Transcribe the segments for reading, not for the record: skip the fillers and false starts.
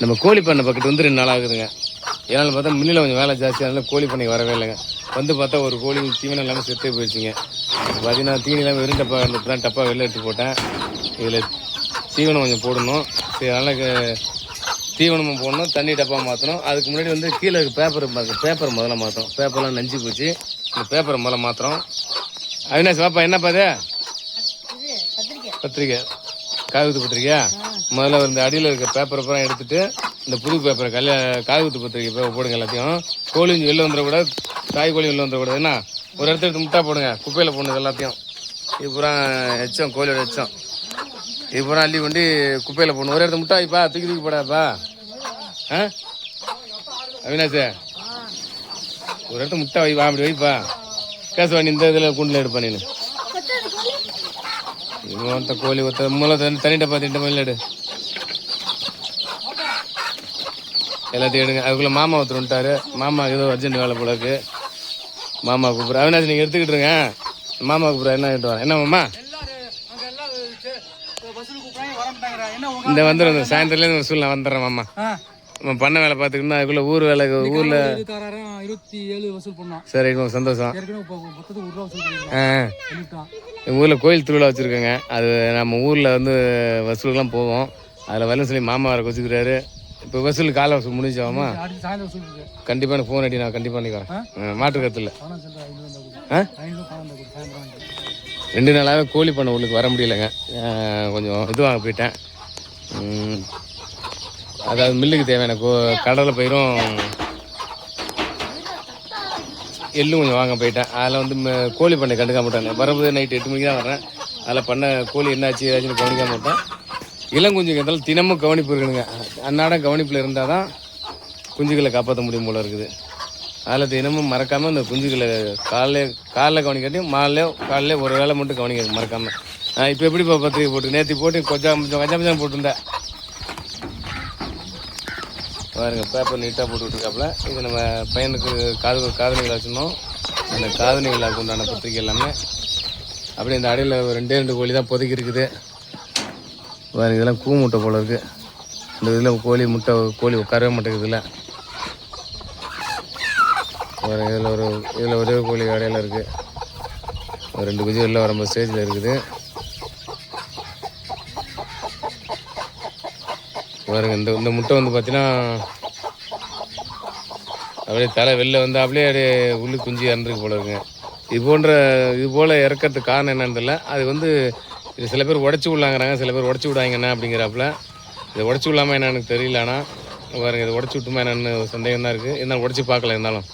நம்ம கோழி பண்ணை பக்கத்து வந்து 2 நாள் ஆகுதுங்க. ஏன்னாலும் பார்த்தா முன்னில் கொஞ்சம் வேலை ஜாஸ்தியானால கோழி பண்ணை வரவே இல்லைங்க. வந்து பார்த்தா ஒரு கோழி தீவனம் இல்லாமல் செத்தே போயிடுச்சிங்க. பார்த்தீங்கன்னா தீனி இல்லாமல் வெறும் டப்பா இருந்துட்டு டப்பா வெளில எடுத்து போட்டேன். இதில் தீவனம் கொஞ்சம் போடணும். சரி, அதனால் தீவனமும் போடணும், தண்ணி டப்பா மாற்றணும். அதுக்கு முன்னாடி வந்து கீழே பேப்பர் முதல்ல மாற்றணும். பேப்பர்லாம் நஞ்சு போச்சு. இந்த பேப்பரை முதல்ல மாற்றுறோம். அவினாஷ் வாப்பா, என்னப்பா அது? பத்திரிக்கை, காகித பத்திரிக்கையா? முதல்ல இந்த அடியில் இருக்க பேப்பரை பூரா எடுத்துட்டு இந்த புது பேப்பரை காகித பத்திரிக்கை போடுங்க. எல்லாத்தையும் கோழி வெளில வந்துடக்கூடாது, தாய் கோழி வெளில வந்துடக்கூடாது. என்ன ஒரு இடத்துல எடுத்து முட்டா போடுங்க, குப்பையில் போடணும் எல்லாத்தையும். இது பூரா எச்சம், கோழியோட எச்சம். இது பூரா அள்ளி கொண்டு குப்பையில் போடணும். ஒரு இடத்துல முட்டா வைப்பா, தூக்கி போடாப்பா. அவினாஷ், ஒரு இடத்துல முட்டை வைப்பா, அப்படி வைப்பா. கேசவா, நீ இந்த இதில் கூண்டில் எடுப்பா. நீ ஒருத்த கோழி ஒருத்த மூளை தண்ணி டப்பா மணில எடு. எல்லாத்தையும் எடுங்க. அதுக்குள்ளே மாமா ஒருத்தர் வந்துட்டாரு. மாமா ஏதோ அர்ஜென்ட் வேலை போல இருக்கு. மாமா கூப்பிட்ற. அவினாஷ், நீங்கள் எடுத்துக்கிட்டுருங்க. மாமா கூப்பிட்ற. என்ன கிட்ட வரேன். என்ன மாமா? இந்த வந்துடும் சாயந்தரத்துலேருந்து ஒரு சூழ்நிலை வந்துடுறேன் மாமா. நம்ம பண்ண வேலை பார்த்துக்கிட்டோம். அதுக்குள்ளே ஊர் வேலை ஊரில் 27 வசூல் பண்ணோம். சரி, சந்தோஷம். எங்கள் ஊரில் கோயில் திருவிழா வச்சுருக்கோங்க. அது நம்ம ஊரில் வந்து வசூலுக்கெலாம் போவோம். அதில் வரலன்னு சொல்லி மாமா வர வச்சுக்கிறாரு. இப்போ வசூல் காலை வசூல் முடிஞ்சாமா? கண்டிப்பாக எனக்கு ஃபோன் அடி, நான் கண்டிப்பாக பண்ணிக்கிறேன். மாற்று கருத்தில் 2 நாளாகவே கோழி பண்ண உள்ளுக்கு வர முடியலைங்க. கொஞ்சம் இதுவாக போயிட்டேன். அதாவது மில்லுக்கு தேவையான கடலை பயிரும் எள்ளும் கொஞ்சம் வாங்க போயிட்டேன். அதில் வந்து கோழி பண்ணை கண்டுக்க மாட்டேன். வரும்போது நைட்டு 8 மணிக்கு தான் வரேன். அதில் பண்ண கோழி என்னாச்சு ஏதாச்சும் கவனிக்க மாட்டேன். இளங்குஞ்சுக்கு இருந்தாலும் தினமும் கவனிப்பு இருக்கணுங்க. அன்னாடம் கவனிப்பில் இருந்தால் தான் குஞ்சுகளை காப்பாற்ற முடியும் போல இருக்குது. அதில் தினமும் மறக்காமல் இந்த குஞ்சுகளை காலைல கவனிக்காட்டியும் காலையில் ஒரு வேளை மட்டும் கவனிக்க மறக்காமல். இப்போ எப்படி பத்திரிக்கை போட்டு நேற்று போட்டு கொஞ்சம் போட்டுருந்தேன் பாருங்க. பேப்பர் நீட்டாக போட்டு விட்டுருக்காப்புல. இது நம்ம பையனுக்கு காதணிகள் வச்சுருந்தோம். அந்த காதணிகளுக்கு உண்டான பத்திரிக்கை எல்லாமே அப்படியே இந்த அடையில் 2 கோழி தான் பொதுக்கி இருக்குது பாருங்க. இதெல்லாம் கூ முட்டை போல இருக்குது. இந்த இதில் கோழி உட்காரவே மாட்டேங்குது. பாருங்க, இதில் ஒரே கோழி அடையில் இருக்குது. 2 குஞ்சு வெளில வரும்போது ஸ்டேஜில் இருக்குது பாருங்க. இந்த முட்டை வந்து பார்த்தீங்கன்னா அப்படியே தலை வெளில வந்து அப்படியே உள்ளு குஞ்சு இறந்துருக்கு போல இருக்குங்க. இது போல் இறக்கிறதுக்கு காரணம் என்னன்னு தெரியல. அது வந்து இது சில பேர் உடச்சி விடலாங்கிறாங்க, சில பேர் உடச்சி விடாங்கண்ணா அப்படிங்கிறாப்புல. இதை உடச்சி விடலாமா என்னன்னு தெரியல. ஆனால் பாருங்க, இதை உடச்சி விட்டுமா என்னன்னு சந்தேகம் தான் இருக்குது. இருந்தாலும் உடச்சி பார்க்கல. இருந்தாலும்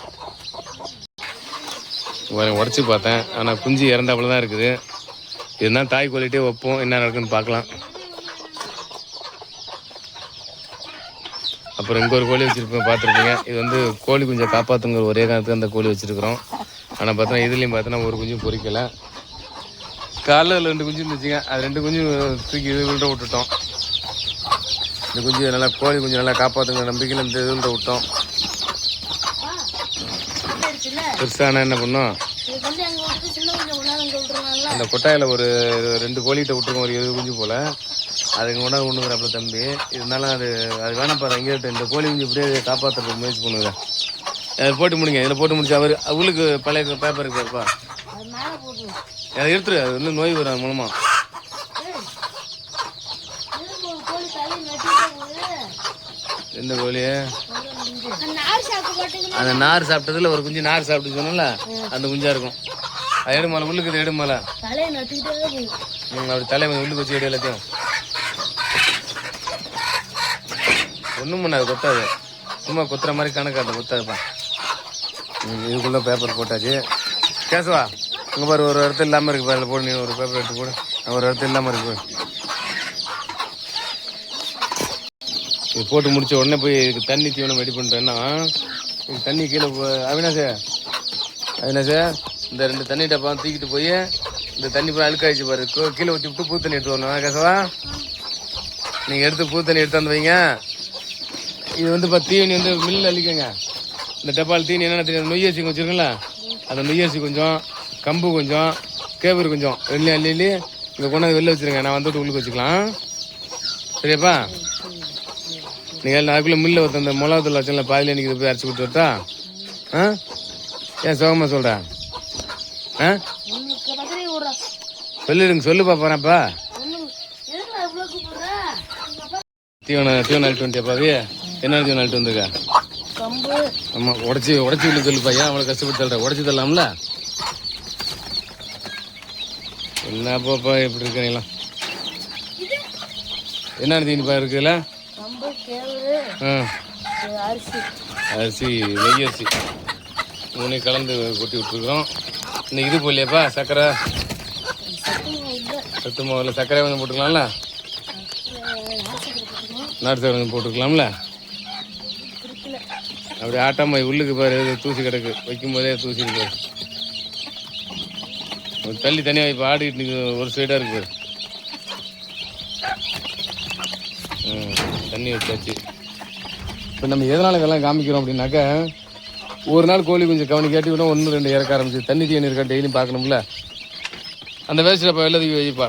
பாருங்க, உடச்சி பார்த்தேன். ஆனால் குஞ்சு இறந்தாப்புல தான் இருக்குது. இதுதான் தாய் கோழிட்டே வைப்போம். என்ன நடக்குதுன்னு பார்க்கலாம். அப்புறம் இங்கே ஒரு கோழி வச்சுருப்பேன், பார்த்துருப்பீங்க. இது வந்து கோழி குஞ்சை காப்பாற்றுங்கிற ஒரே காரணத்துக்கு அந்த கோழி வச்சுருக்குறோம். ஆனால் பார்த்தோன்னா இதுலேயும் பார்த்தோன்னா ஒரு குஞ்சும் பொறிக்கலை. காலைல 2 குஞ்சு இருந்துச்சுங்க. அது 2 குஞ்சு தூக்கி இதுகிட்ட விட்டுட்டோம். இந்த குஞ்சு நல்லா கோழி குஞ்சு நல்லா காப்பாற்றுங்கிற நம்பிக்கையில் இந்த இதுகிட்ட விட்டோம். பெருசானா என்ன பண்ணோம், அந்த கொட்டாயில் ஒரு 2 கோழிகிட்ட விட்டுருக்கோம். ஒரு 20 குஞ்சு போல். அதுக்கு கொண்டாந்து கொண்டுங்கிறாப்புல தம்பி. இருந்தாலும் அது வேணாம் பாரு. இங்கே இந்த கோழி குஞ்சு இப்படியே காப்பாற்றுறதுக்கு முயற்சி பண்ணுங்க. அதை போட்டு முடிங்க. இதில் போட்டு முடிச்சு அவர் அவளுக்கு பழைய பேப்பர் இருக்காருப்பா, அதை எடுத்துரு. அது வந்து நோய் வரும் அது மூலமாக. எந்த கோழி? அந்த நார் சாப்பிட்டதுல ஒரு குஞ்சு நார் சாப்பிட்டு சொன்னல, அந்த குஞ்சா இருக்கும். அது எடுமால உள்ளுக்கு எடுமால அப்படி தலை உள்ளுக்கு வச்சு எடு எல்லாத்தையும். ஒன்றும் பண்ணாது, கொத்தாது. சும்மா கொத்துற மாதிரி கணக்காது, கொத்தாதுப்பா. இதுக்குள்ளே பேப்பர் போட்டாச்சு. கேசவா, இங்கே பாரு, ஒரு இடத்துல இல்லாமல் இருக்கு பாரு. போடு, நீ ஒரு பேப்பர் எடுத்து போடு. ஒரு இடத்துல இல்லாமல் இருக்கு. இது போட்டு முடிச்ச உடனே போய் இதுக்கு தண்ணி தீவனம் ரெடி பண்ணுறேன்னா, இதுக்கு தண்ணி கீழே அவினாஷே இந்த 2 தண்ணி டப்பா தூக்கிட்டு போய் இந்த தண்ணி போய் அழுக்காயிடுச்சு பாரு, கீழே ஊற்றி விட்டு புது தண்ணி எடுத்து வரணும். கேசவா, நீங்கள் எடுத்து புது தண்ணி எடுத்து வந்து வைங்க. இது வந்து இப்போ தீவனி வந்து மில்லில் அள்ளிக்கங்க. இந்த டப்பால் தீனி என்னென்ன தெரியும், நொய்யரிசி வச்சுருக்கோங்களா, அந்த நொய்யரிசி கொஞ்சம், கம்பு கொஞ்சம், கேவரு கொஞ்சம், அள்ளி இங்கே கொண்டாந்து வெளில வச்சுருங்க. நான் வந்துட்டு உள்ளுக்கு வச்சுக்கலாம். சரியாப்பா? நீங்கள் அதுக்குள்ளே மில்லில் ஒருத்த இந்த மிளகாத்தூள் வச்சல பாதியில் நிற்கிது போய் அரைச்சி கொடுத்து வரட்டா? ஆ ஏன் சோகமாக சொல்கிறேன்? ஆ சொல்லிடுங்க, சொல்லு பார்ப்பறேன்ப்பா. தீவனம் அழிட்டு வந்துட்டியாப்பாவே? என்ன தீவனம் அழிட்டு வந்துருக்கா? ஆமாம், உடச்சி உள்ள சொல்லுப்பா. ஏன் அவளை கஷ்டப்பட்டு தள்ளுற? உடச்சி தரலாம்ல? என்னப்பாப்பா எப்படி இருக்கீங்களா? என்ன தீனிப்பா இருக்குல்ல? அரிசி, நெய் அரிசி மூணையும் கலந்து கொட்டி விட்டுருக்குறோம். இன்னைக்கு இது போடலையாப்பா சர்க்கரை? சத்து மாவில் சர்க்கரை கொஞ்சம் போட்டுக்கலாம்ல? நாட்டு சர்க்கரை கொஞ்சம் போட்டுக்கலாம்ல? அப்படி ஆட்டாம உள்ளுக்கு பாரு, தூசி கிடக்கு, வைக்கும் போதே தூசி இருக்கு. தள்ளி தனியாக இப்போ ஆடிட்டு ஒரு சைடாக இருக்கு பாரு. தண்ணி வச்சாச்சு. இப்போ நம்ம எதனால் இதெல்லாம் காமிக்கிறோம் அப்படின்னாக்கா, ஒரு நாள் கோழி கொஞ்சம் கவனிக்காட்டி விட 1-2 இறக்க ஆரம்பிச்சு தண்ணி தீனி இருக்கா டெய்லியும் பார்க்கணும்ல. அந்த வேஸ்ட்டில் வெள்ளத்துக்கு வைப்பா.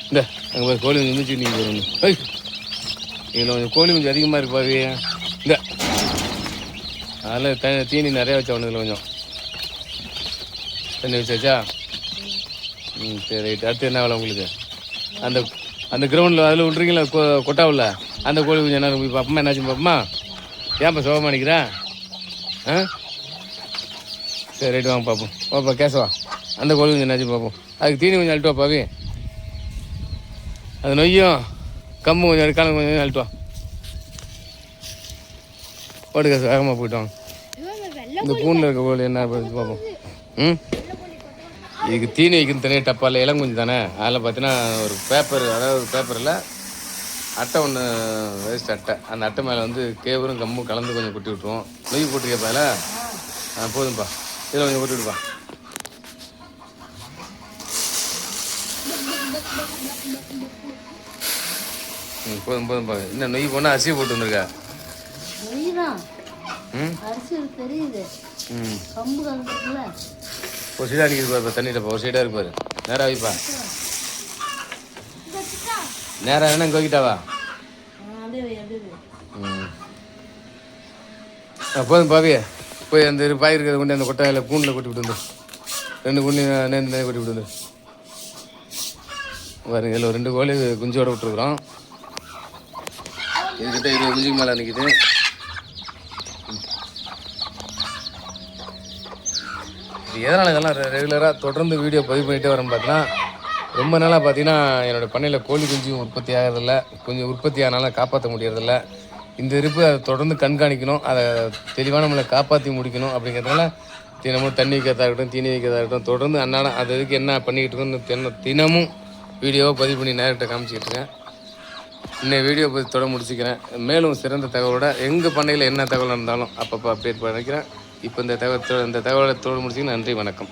இந்த அங்கே போய் கோழி கொஞ்சம் மிதிச்சு நீங்கள் வரணும். இதில் கொஞ்சம் கோழி கொஞ்சம் அதிகமாக இருப்பாவே. இந்த அதில் தீனி நிறையா வச்சா ஒன்று இதில் கொஞ்சம் தண்ணி வச்சாச்சா? சரி ரைட். அடுத்து என்ன வேலை உங்களுக்கு? அந்த அந்த கிரவுண்டில் அதில் விட்றீங்களா கொட்டாவில் அந்த கோழி கொஞ்சம் என்ன போய் பார்ப்போமா? என்னாச்சும் பார்ப்போமா? ஏன்ப்பா சோகமாக நிற்கிறேன்? ஆ சரி ரைட்டு வாங்க பார்ப்போம். வாப்பா கேசவா, அந்த கோழி கொஞ்சம் என்னாச்சும் பார்ப்போம். அதுக்கு தீனி கொஞ்சம் அழுட்டு வாப்பாவே. அது நொய்யும் கம்பு கொஞ்சம் எடுக்காலும் கொஞ்சம் அழுட்டு வா. போட்டு கேசவா, வேகமாக போயிட்டு வாங்க. இந்த பூனில் இருக்க கோழி என்ன பார்ப்போம். இதுக்கு தீனி வைக்கிறது தனியாக டப்பாவில் இளம் கொஞ்சம் தானே. அதில் பார்த்தீங்கன்னா ஒரு பேப்பர், அதாவது பேப்பரில் அட்டை ஒன்று, வேஸ்ட் அட்டை. அந்த அட்டை மேலே வந்து கேவரும் கம்மும் கலந்து கொஞ்சம் கொட்டி விட்ருவோம். நெய் போட்டிருக்கேப்பா அதில்? போதும்ப்பா, இதில் கொஞ்சம் கொட்டி விடுப்பா. போதும்ப்பா. இன்னும் நெய் போனால் அரிசியை போட்டு வந்துருக்கா? ஒரு சைடாக அடிக்குது பாரு தண்ணியிலப்பா. ஒரு சைடாக இருக்கு பாரு. நேராக வைப்பா. நேராக வேணா இங்கே வைக்கிட்டாவா? போதும் பாவியே. போய் அந்த பாய் இருக்கிறத கொண்டு அந்த கொட்டாயில் கூண்டில் கொட்டி விட்டு வந்து 2 கூண்டி நேர்ந்து கொட்டி விட்டு வந்து பாருங்க. இதில் ஒரு 2 கோழி குஞ்சோட விட்டுருக்குறோம். இதுக்கிட்ட 20 குஞ்சுக்கு மேலே நிற்கிது. எதனால் இதெல்லாம் ரெகுலராக தொடர்ந்து வீடியோ பதிவு பண்ணிகிட்டே வரேன்னு பார்த்தீங்கன்னா, ரொம்ப நாளாக பார்த்தீங்கன்னா என்னோடய பண்ணையில் கோழி குஞ்சும் உற்பத்தி ஆகிறதில்ல. கொஞ்சம் உற்பத்தி ஆனாலும் காப்பாற்ற முடியறதில்ல. இந்த இருப்பு அதை தொடர்ந்து கண்காணிக்கணும், அதை தெளிவான நம்மளை காப்பாற்றி முடிக்கணும். அப்படிங்கிறதுனால தினமும் தண்ணி வைக்கிறதா இருக்கட்டும், தீனி வைக்கிறதா இருக்கட்டும், தொடர்ந்து அன்னாடம் அது இதுக்கு என்ன பண்ணிக்கிட்டு இருக்கோன்னு தினமும் வீடியோவை பதிவு பண்ணி நேரிட்ட காமிச்சிக்கிட்டு இருக்கேன். இன்னும் வீடியோ தொடர்ந்து முடிச்சுக்கிறேன். மேலும் சிறந்த தகவலோட எங்கள் பண்ணையில் என்ன தகவல் இருந்தாலும் அப்பப்போ அப்டேட் பண்ணிக்கிறேன். இப்போ இந்த தகவலோட தொடர்ந்து முடிச்சுக்க. நன்றி, வணக்கம்.